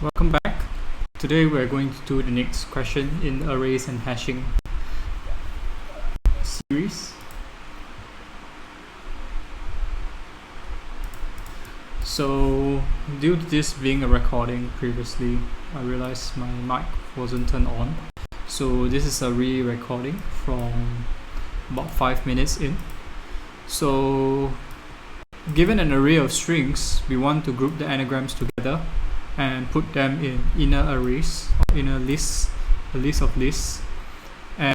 Welcome back. Today we're going to do the next question in arrays and hashing series. So due to this being a recording previously, I realized my mic wasn't turned on. So this is a re-recording from about 5 minutes in. So given an array of strings, we want to group the anagrams together and put them in inner arrays or inner lists, a list of lists,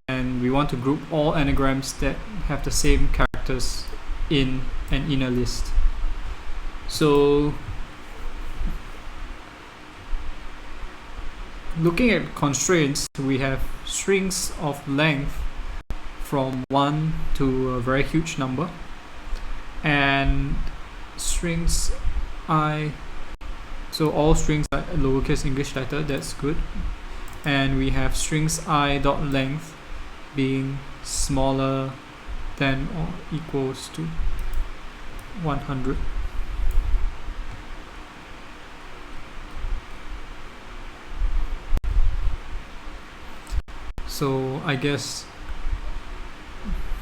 and we want to group all anagrams that have the same characters in an inner list. So looking at constraints, we have strings of length from 1 to a very huge number, and strings I, so all strings are lowercase English letter, that's good. And we have strings I dot length being smaller than or equals to 100. So I guess,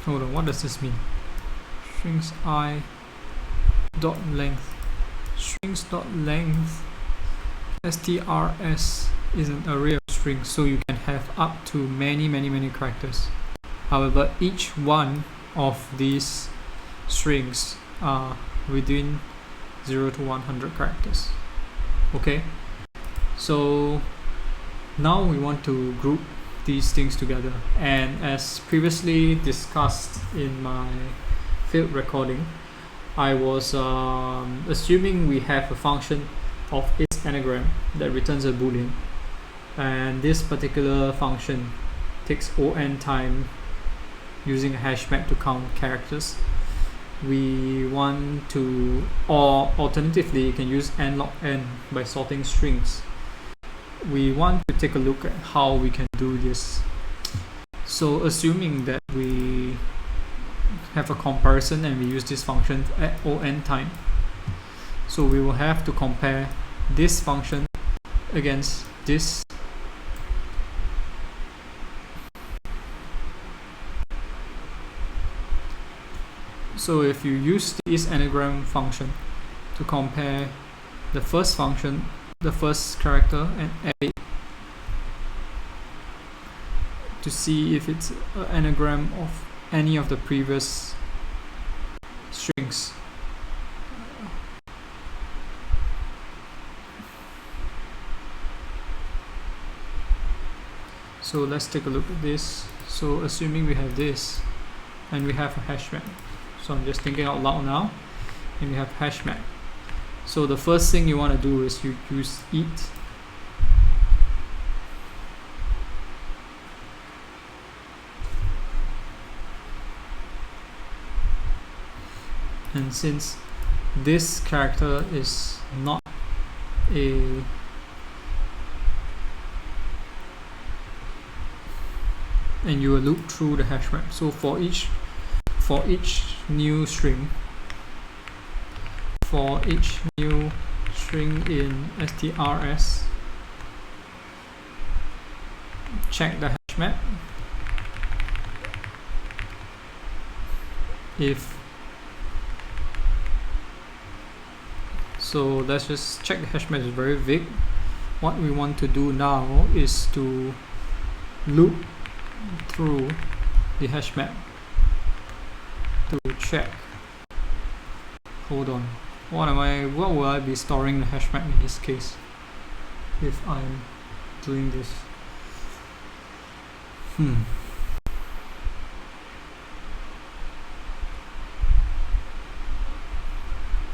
hold on, what does this mean? Strings I dot length. Strings dot length strs is an array of strings, so you can have up to many characters. However, each one of these strings are within 0 to 100 characters. Okay, so now we want to group these things together, and as previously discussed in my failed recording, I was assuming we have a function of its anagram that returns a boolean, and this particular function takes on time using a hash map to count characters. We want to, or alternatively you can use n log n by sorting strings. We want to take a look at how we can do this. So assuming that we have a comparison and we use this function at on time, so we will have to compare this function against this. So if you use this anagram function to compare the first function, the first character, and add it to see if it's an anagram of any of the previous strings. So let's take a look at this. So assuming we have this and we have a hash map, so I'm just thinking out loud now, and we have hash map. So the first thing you want to do is you use eat, and since this character is not a and you will loop through the hash map, so for each new string, in strs, check the hash map. So let's just check the hash map. Is very vague. What we want to do now is to loop through the hash map to check. Hold on. What will I be storing the hash map in this case if I'm doing this?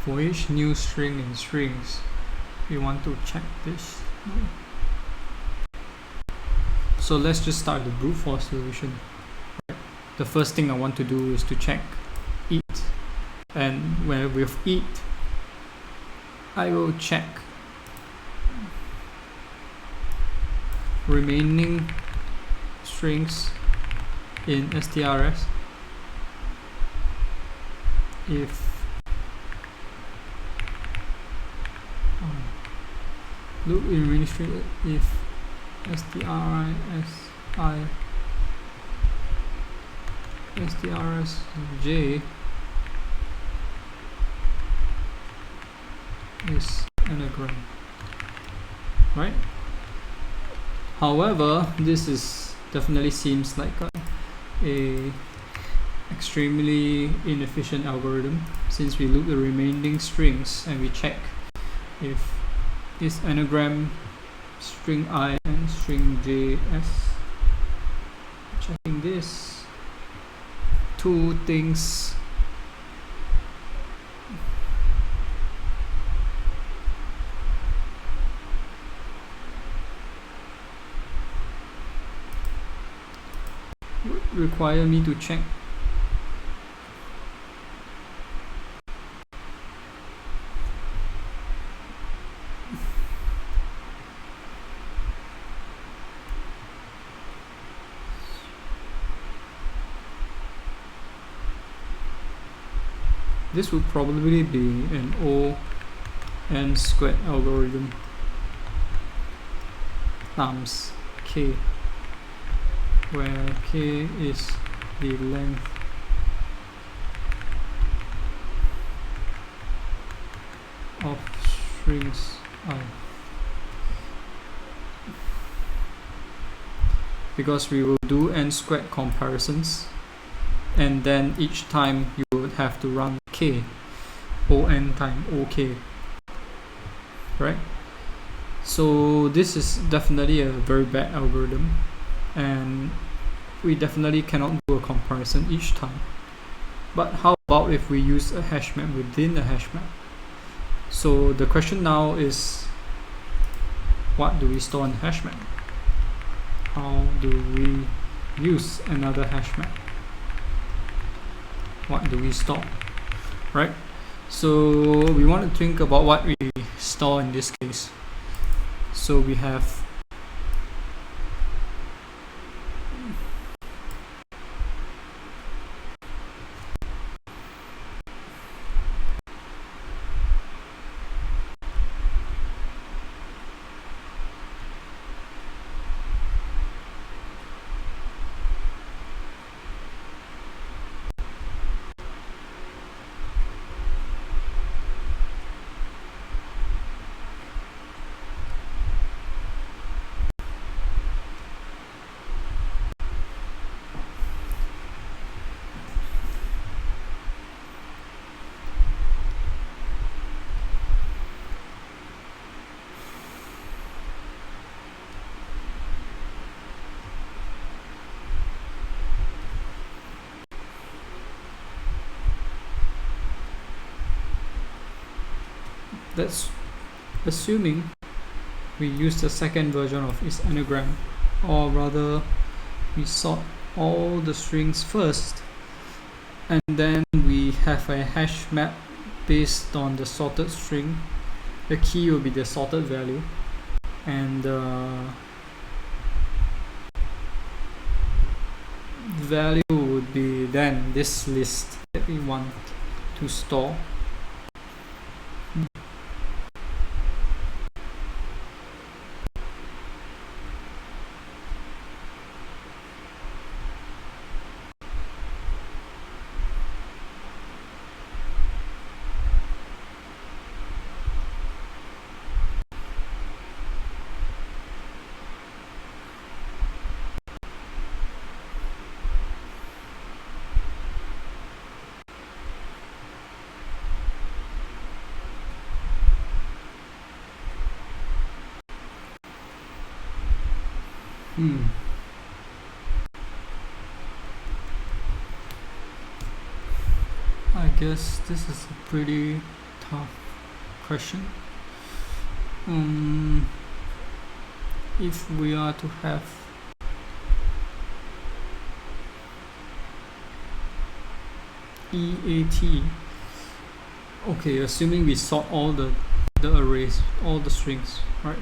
For each new string in strings, we want to check this. So let's just start the brute force solution. The first thing I want to do is to check eat, and with eat I will check remaining strings in strs if loop in remaining string if strsj is anagram, right? However, this is definitely seems like a extremely inefficient algorithm, since we loop the remaining strings and we check if this anagram string I and string js. Checking this, two things require me to check. This would probably be an O n squared algorithm times k, where k is the length of strings I, because we will do n squared comparisons, and then each time you would have to run k, on time ok, right? So this is definitely a very bad algorithm, and we definitely cannot do a comparison each time. But how about if we use a hash map within a hash map? So the question now is, what do we store in hash map? How do we use another hash map? What do we store, right? So we want to think about what we store in this case. So we have that's assuming we use the second version of its anagram, or rather we sort all the strings first, and then we have a hash map based on the sorted string. The key will be the sorted value, and the value would be then this list that we want to store. I guess this is a pretty tough question. If we are to have EAT, okay, assuming we sort all the arrays, all the strings, right?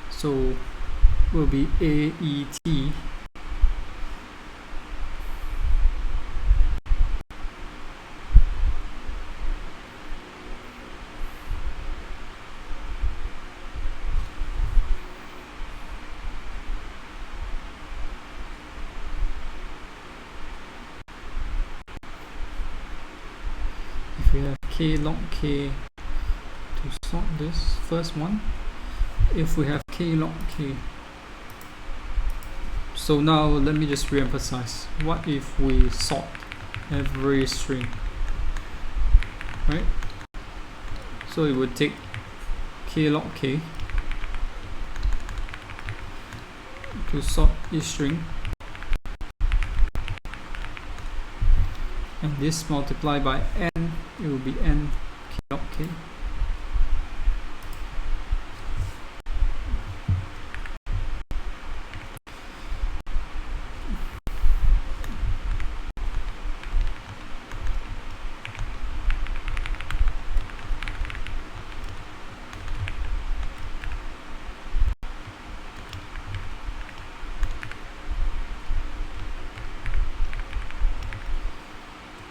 So will be AET k log k to sort this first one. If we have k log k, so now let me just re-emphasize. What if we sort every string, right? So it would take k log k to sort each string, and this multiplied by n, it will be n k log k.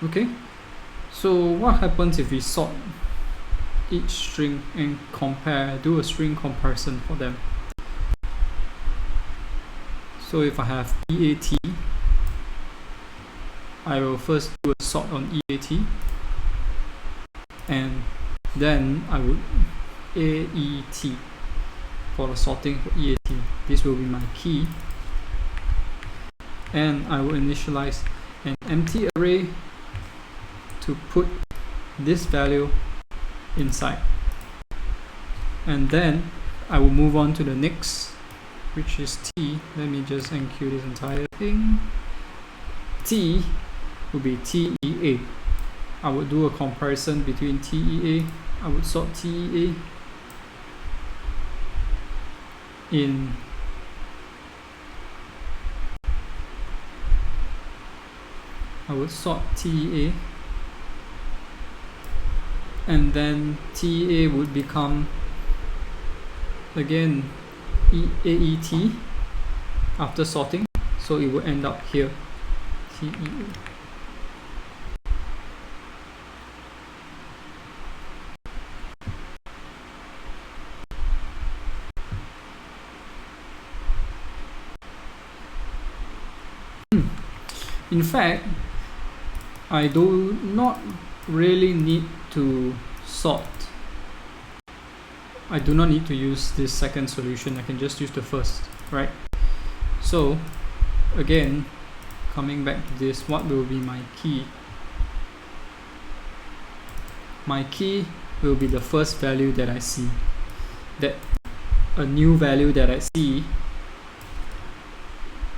Okay, so what happens if we sort each string and do a string comparison for them? So if I have EAT, I will first do a sort on EAT, and then I would AET for the sorting for EAT. This will be my key, and I will initialize an empty array to put this value inside, and then I will move on to the next, which is T. Let me just enqueue this entire thing. T will be TEA. I would do a comparison between TEA. I would sort TEA in TEA, and then TEA would become again AET after sorting, so it will end up here, TEA. In fact, I do not really need to sort. I do not need to use this second solution. I can just use the first, right? So again, coming back to this, what will be my key? My key will be the first value that I see, that a new value that I see.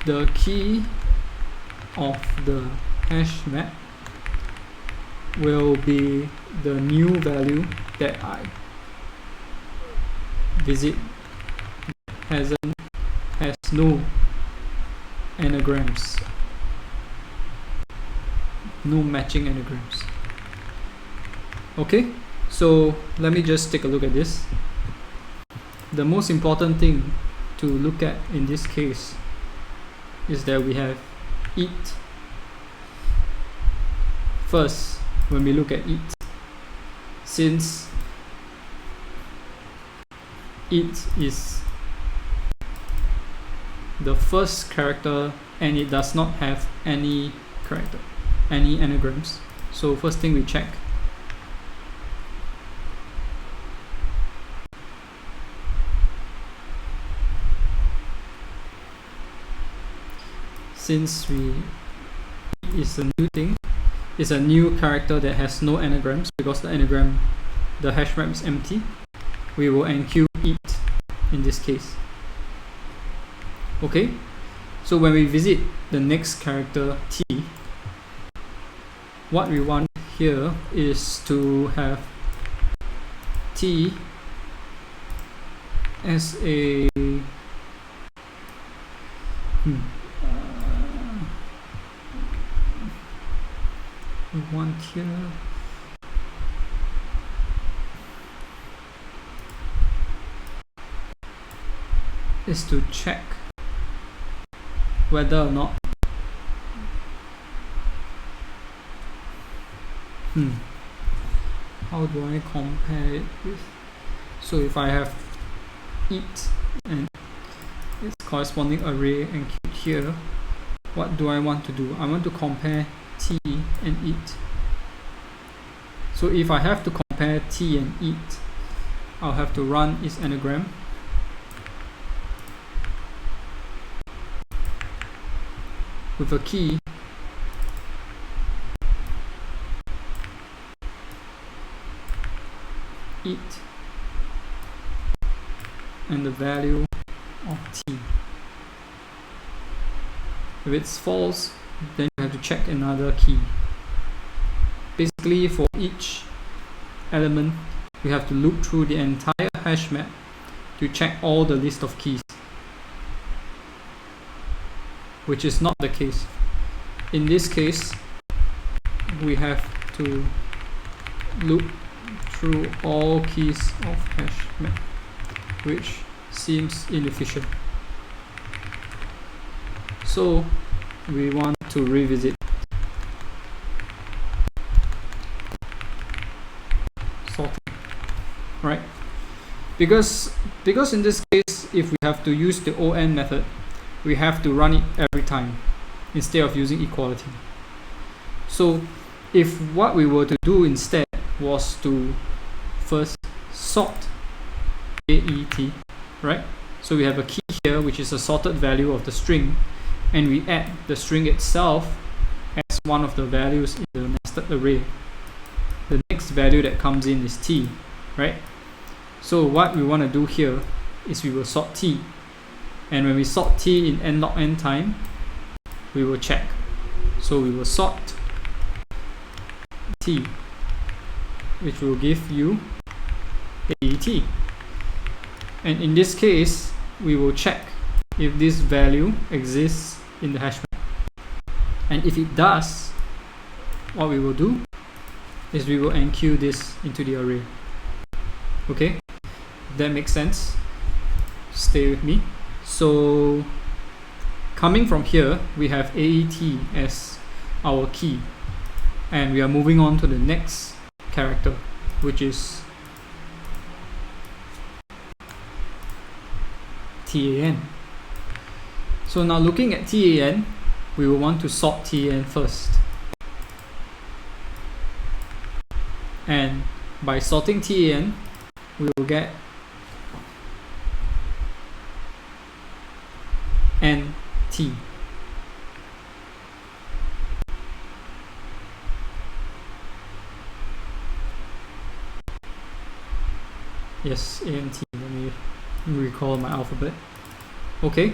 The key of the hash map will be the new value that I visit, has no anagrams, no matching anagrams. Okay, so let me just take a look at this. The most important thing to look at in this case is that we have eat. First, when we look at eat, since it is the first character and it does not have any anagrams, so first thing we check. Since is a new thing, it's a new character that has no anagrams, because the hash map is empty, we will enqueue eat in this case. Okay, so when we visit the next character T, what we want here is to have T as a we want here is to check whether or not how do I compare it with, so if I have eat and its corresponding array and queued here, what do I want to do? I want to compare T and eat. So if I have to compare T and eat, I'll have to run is anagram with a key eat and the value of T. If it's false, then you have to check another key. Basically, for each element, we have to loop through the entire hash map to check all the list of keys, which is not the case. In this case, we have to loop through all keys of hash map, which seems inefficient. So we want to revisit sorting, right? Because in this case, if we have to use the ON method, we have to run it every time instead of using equality. So if what we were to do instead was to first sort AET, right? So we have a key here which is a sorted value of the string, and we add the string itself as one of the values in the nested array. The next value that comes in is T, right? So what we want to do here is we will sort T, and when we sort T in n log n time, we will check. So we will sort T, which will give you AET, and in this case we will check if this value exists in the hash map, and if it does, what we will do is we will enqueue this into the array. Okay, that makes sense. Stay with me. So coming from here, we have AET as our key, and we are moving on to the next character, which is TAN. So now looking at TAN, we will want to sort TAN first, and by sorting TAN, we will get NT. Yes, ANT. Let me recall my alphabet. Okay,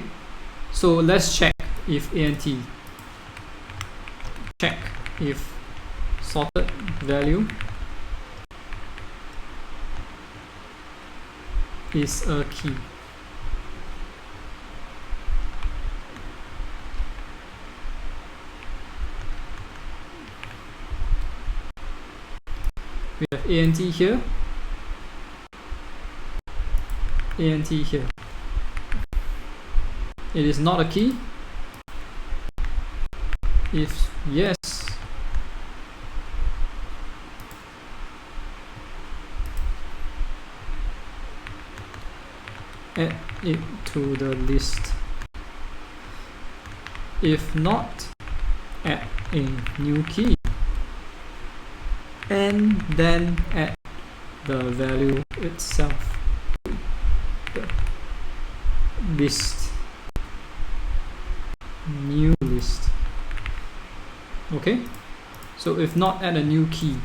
so let's check if ANT. Check if sorted value is a key. We have ANT here, ANT here. It is not a key. If yes, add it to the list. If not, add a new key, and then add the value itself to the list, new list. Okay, so if not, add a new key.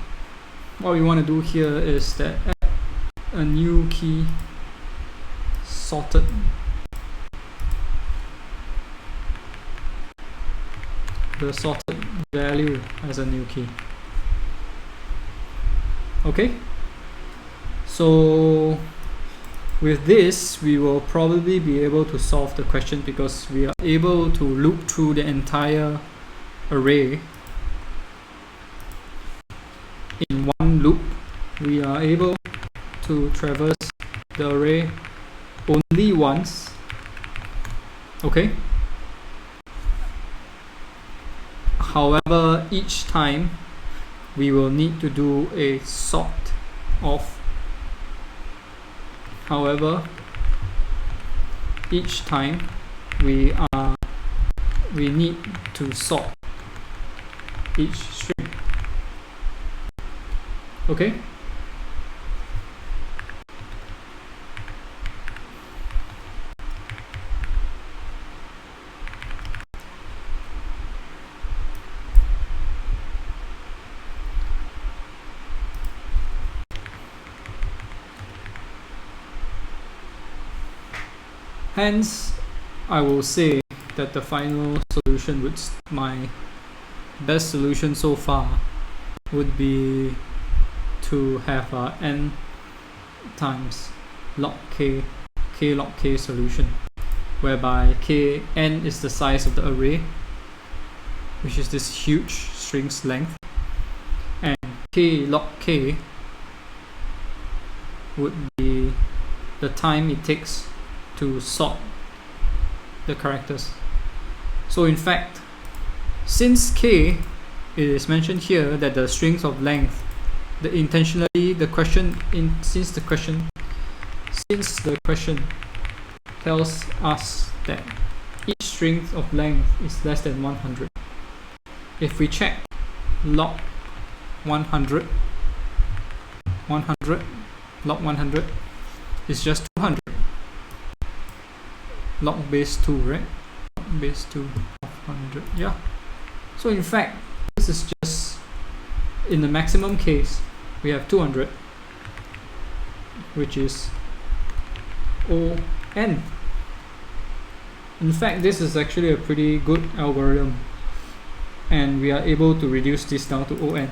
What we want to do here is that add a new key sorted the sorted value as a new key. Okay, so with this we will probably be able to solve the question, because we are able to loop through the entire array in one loop. We are able to traverse the array only once. Okay, however, each time we will need to do a sort of. However, each time we need to sort each string. Okay. Hence, I will say that the final solution, which my best solution so far, would be to have a n times log k log k solution, whereby n is the size of the array, which is this huge string's length, and k log k would be the time it takes to sort the characters. So in fact, since k, it is mentioned here that the strings of length, since the question tells us that each string of length is less than 100. If we check log 100, log 100 is just 200. Log base 2, right? Log base 2 of 100. Yeah. So in fact, this is just, in the maximum case, we have 200, which is O(n). In fact, this is actually a pretty good algorithm, and we are able to reduce this down to O(n).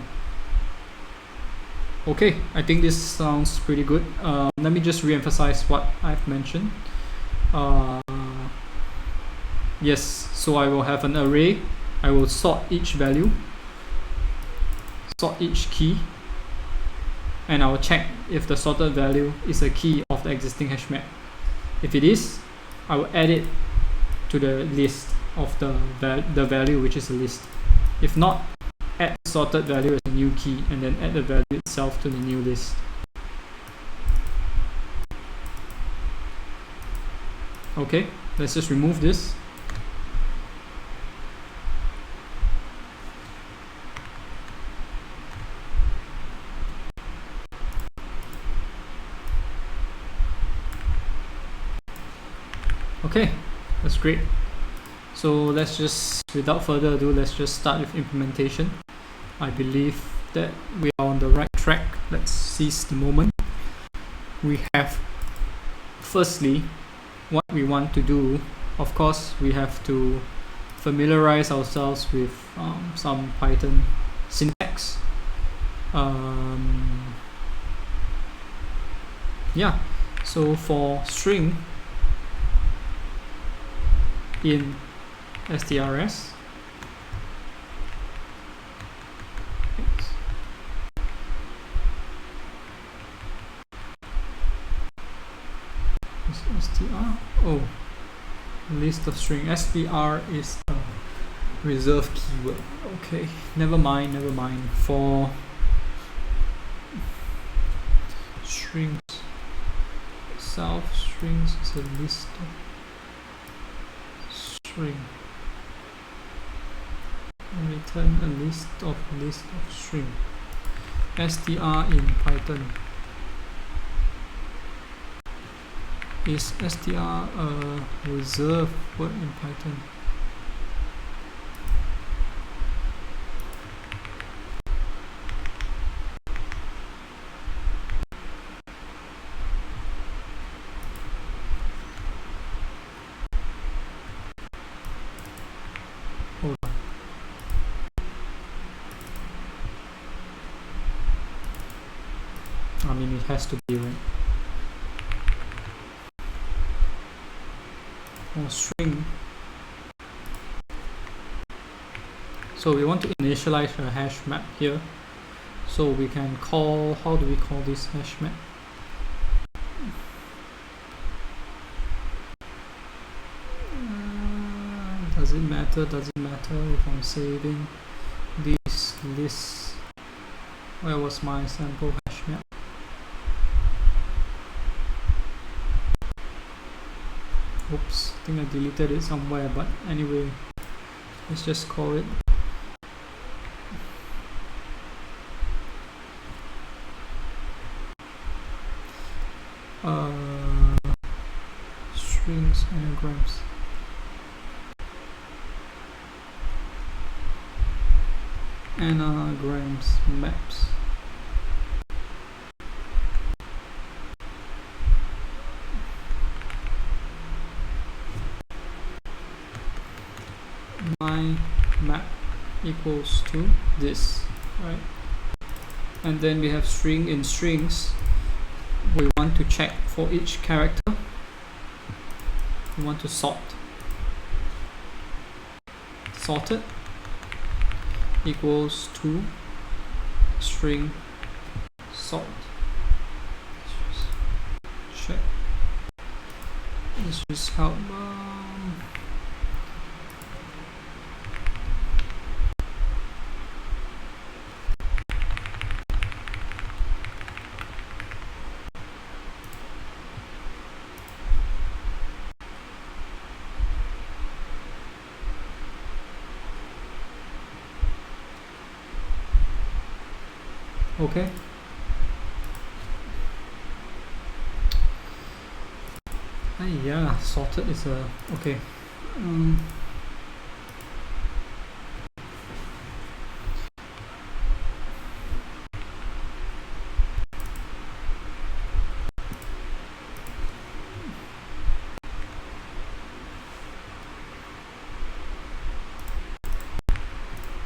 Okay, I think this sounds pretty good. Let me just re-emphasize what I've mentioned. Yes, so I will have an array. I will sort each value, sort each key, and I will check if the sorted value is a key of the existing hash map. If it is, I will add it to the list of the value, which is a list. If not, add the sorted value as a new key, and then add the value itself to the new list. Okay, let's just remove this. Okay, that's great. So let's just, without further ado, let's just start with implementation. I believe that we are on the right track. Let's seize the moment. We have, firstly, what we want to do. Of course, we have to familiarize ourselves with some Python syntax. Yeah, so for string in strs, str, oh, list of string. str is a reserved keyword. Okay, never mind. For strings, self strings is a list of string. Return a list of string. str in Python. Is str a reserved word in Python? Hold on. I mean, it has to be, right? Or string. So we want to initialize a hash map here. So we can call, how do we call this hash map? Does it matter? Does it matter if I'm saving these lists? Where was my sample hash map? Oops, I think I deleted it somewhere, but anyway, let's just call it strings, anagrams. Anagrams maps. My map equals to this, right? And then we have string in strings. We want to check for each character. We want to sort. Sorted equals to string sort. Check. Let's just help. Okay. Yeah, sorted is a okay.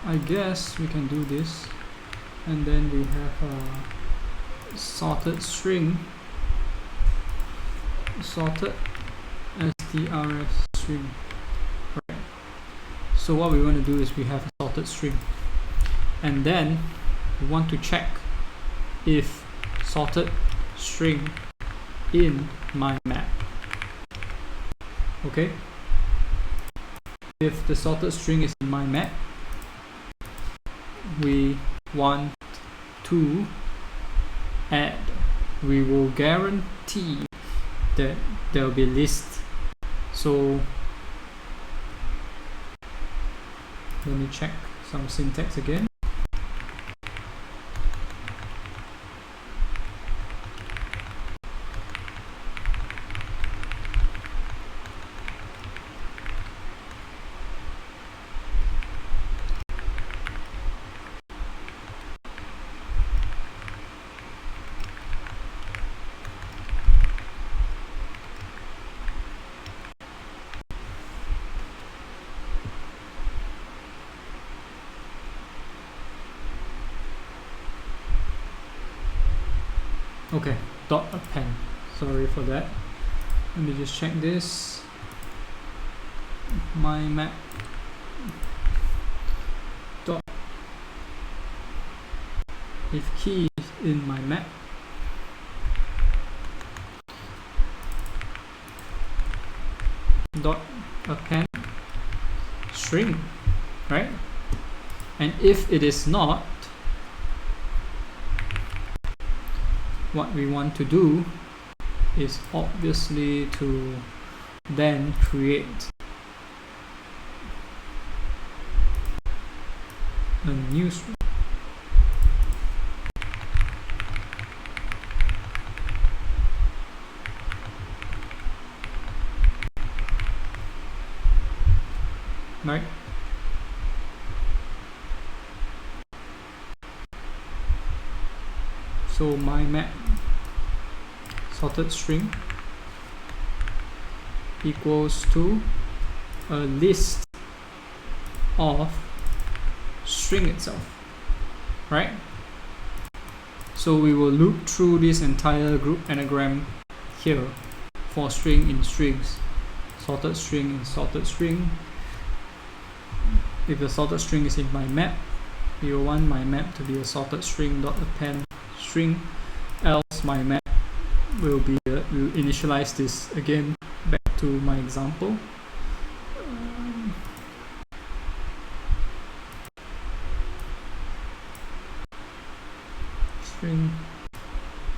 I guess we can do this. And then we have a sorted string, sorted strf string. Right. So what we want to do is we have a sorted string, and then we want to check if sorted string in my map. Okay. If the sorted string is in my map, we want to add. We will guarantee that there will be list. So let me check some syntax again. Okay, dot append. Sorry for that. Let me just check this. My map dot if key is in my map, dot append string, right? And if it is not, what we want to do is obviously to then create a new string. Right? So my map sorted string equals to a list of string itself, right? So we will loop through this entire group anagram here for string in strings, sorted string in sorted string. If the sorted string is in my map, we will want my map to be a sorted string dot append string, else my map will be will initialize this again back to my example.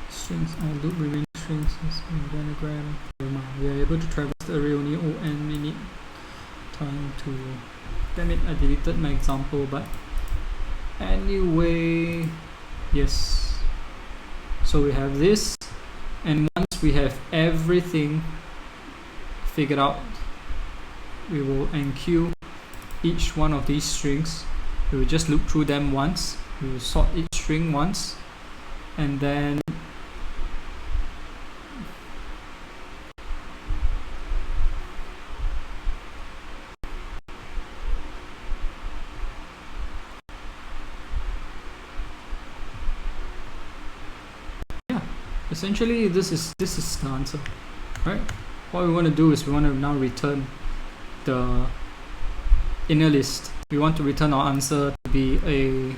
Strings I loop remaining strings in anagram. We are able to traverse the array only n minute time to. Damn it, I deleted my example, but anyway, yes. So we have this, and once we have everything figured out, we will enqueue each one of these strings. We will just loop through them once. We will sort each string once, and then essentially this is the answer, right? What we want to do is we want to now return the inner list. We want to return our answer to be a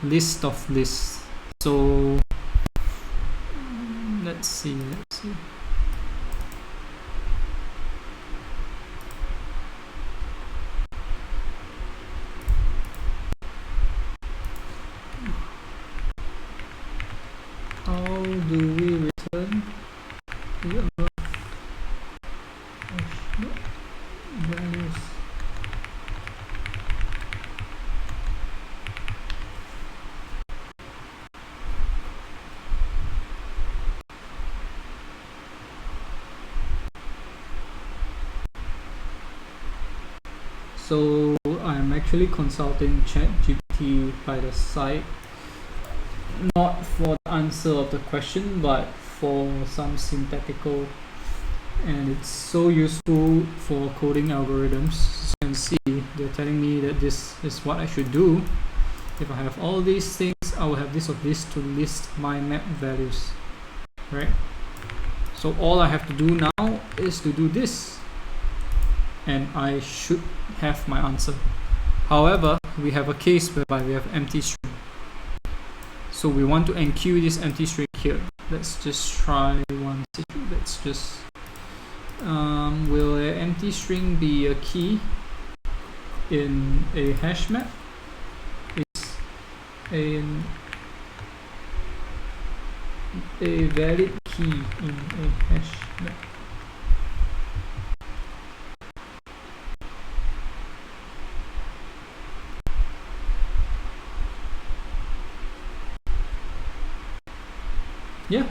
list of lists. So let's see. How do we return the values? So I'm actually consulting ChatGPT by the side, not for the answer of the question, but for some syntactical, and it's so useful for coding algorithms. As you can see, they're telling me that this is what I should do. If I have all these things, I will have this of this to list my map values, right? So all I have to do now is to do this, and I should have my answer. However, we have a case whereby we have empty string. So we want to enqueue this empty string here. Let's just try one. Let's just will an empty string be a key in a hash map? Is a valid key in a hash map? Yeah,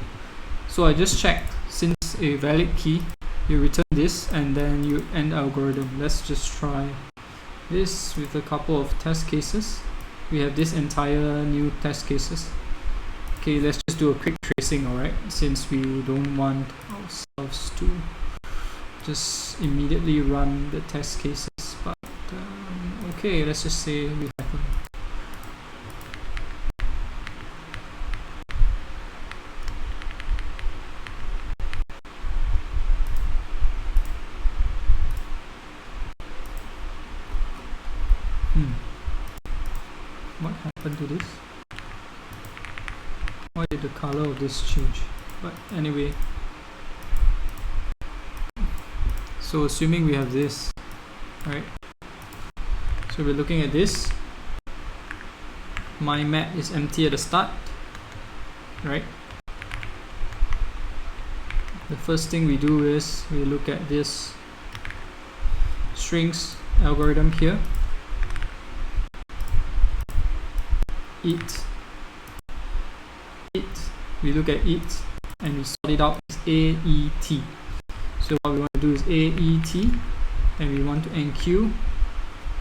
so I just checked. Since a valid key, you return this and then you end algorithm. Let's just try this with a couple of test cases. We have this entire new test cases. Okay, let's just do a quick tracing, alright, since we don't want ourselves to just immediately run the test cases. But okay, let's just say we have them. What happened to this? Why did the color of this change? But anyway, so assuming we have this, right? So we're looking at this. My map is empty at the start, right? The first thing we do is we look at this strings algorithm here. It, we look at it and we sort it out as AET. So what we want to do is AET, and we want to enqueue.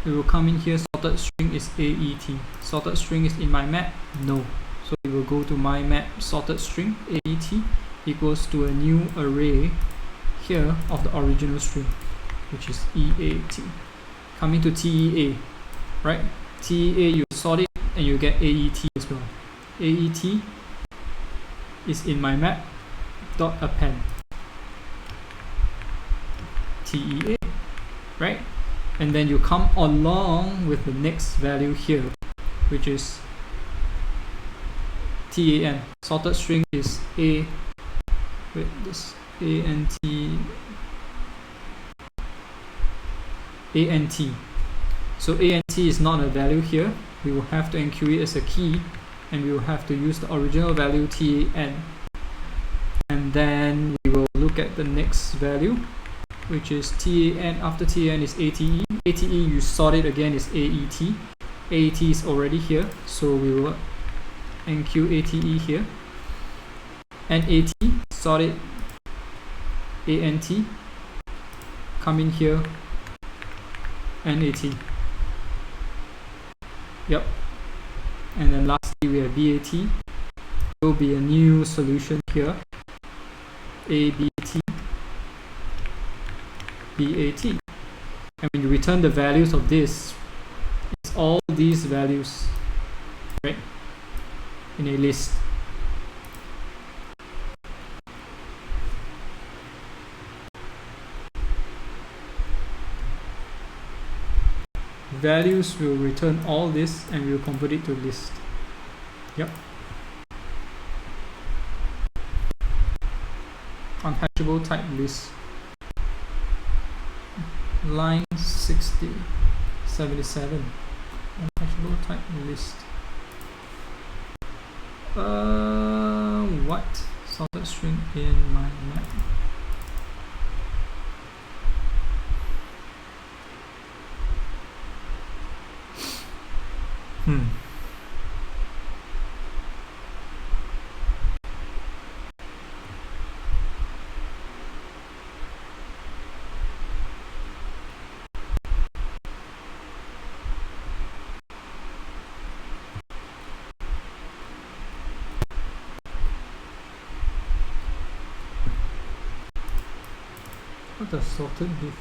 We will come in here, sorted string is AET. Sorted string is in my map? No. So we will go to my map sorted string AET equals to a new array here of the original string, which is EAT. Coming to TEA, right? TEA, you sort it and you get AET as well. AET is in my map dot append TEA, right? And then you come along with the next value here, which is TAN. Sorted string is A. Wait, this ANT. So ANT is not a value here. We will have to enqueue it as a key, and we will have to use the original value TAN. And then we will look at the next value, which is TAN. After TAN is ATE. ATE, you sort it again, is AET. AET is already here, so we will enqueue ATE here. And AT, sort it ANT, come in here, NAT. Yep. And then lastly we have BAT. There will be a new solution here, ABT, BAT. And when you return the values of this, it's all these values, right, in a list. Values will return all this and we'll convert it to list. Yep. Unhashable type list. Line 77. Unhashable type list. What? Sorted string in my map. What does sorted give?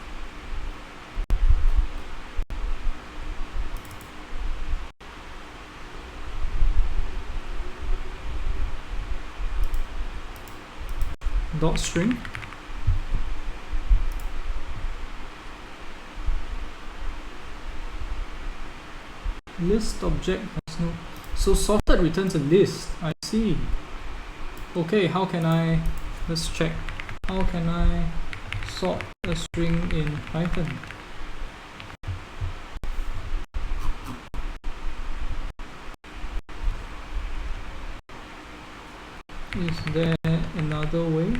Dot string. List object has no. So sorted returns a list. I see. Okay, how can I? Let's check. How can I sort a string in Python? Is there another way?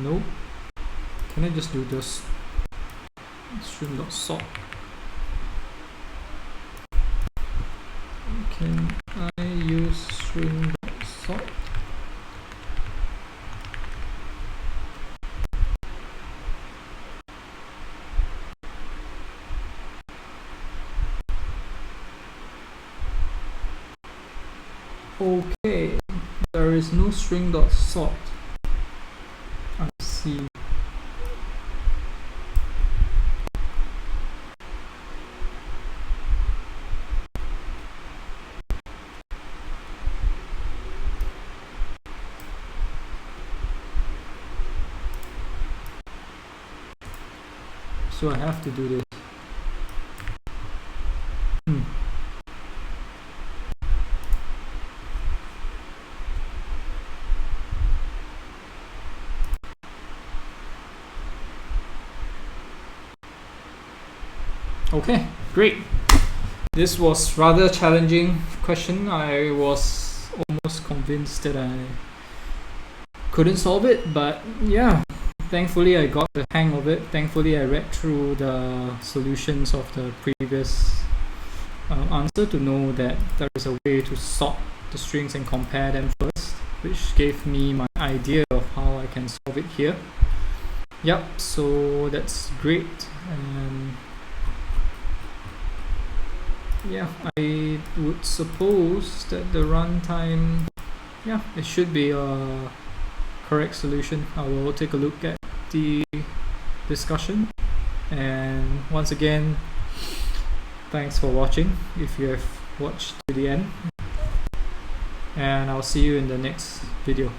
Nope. Can I just do this? String.sort. Can I use string.sort? Okay, there is no string.sort. I see. So I have to do this. Okay, great. This was rather challenging question. I was almost convinced that I couldn't solve it, but yeah, thankfully I got the hang of it. Thankfully I read through the solutions of the previous answer to know that there is a way to sort the strings and compare them first, which gave me my idea of how I can solve it here. Yep, so that's great. And yeah, I would suppose that the runtime, yeah, it should be a correct solution. I will take a look at the discussion, and once again, thanks for watching if you have watched to the end, and I'll see you in the next video.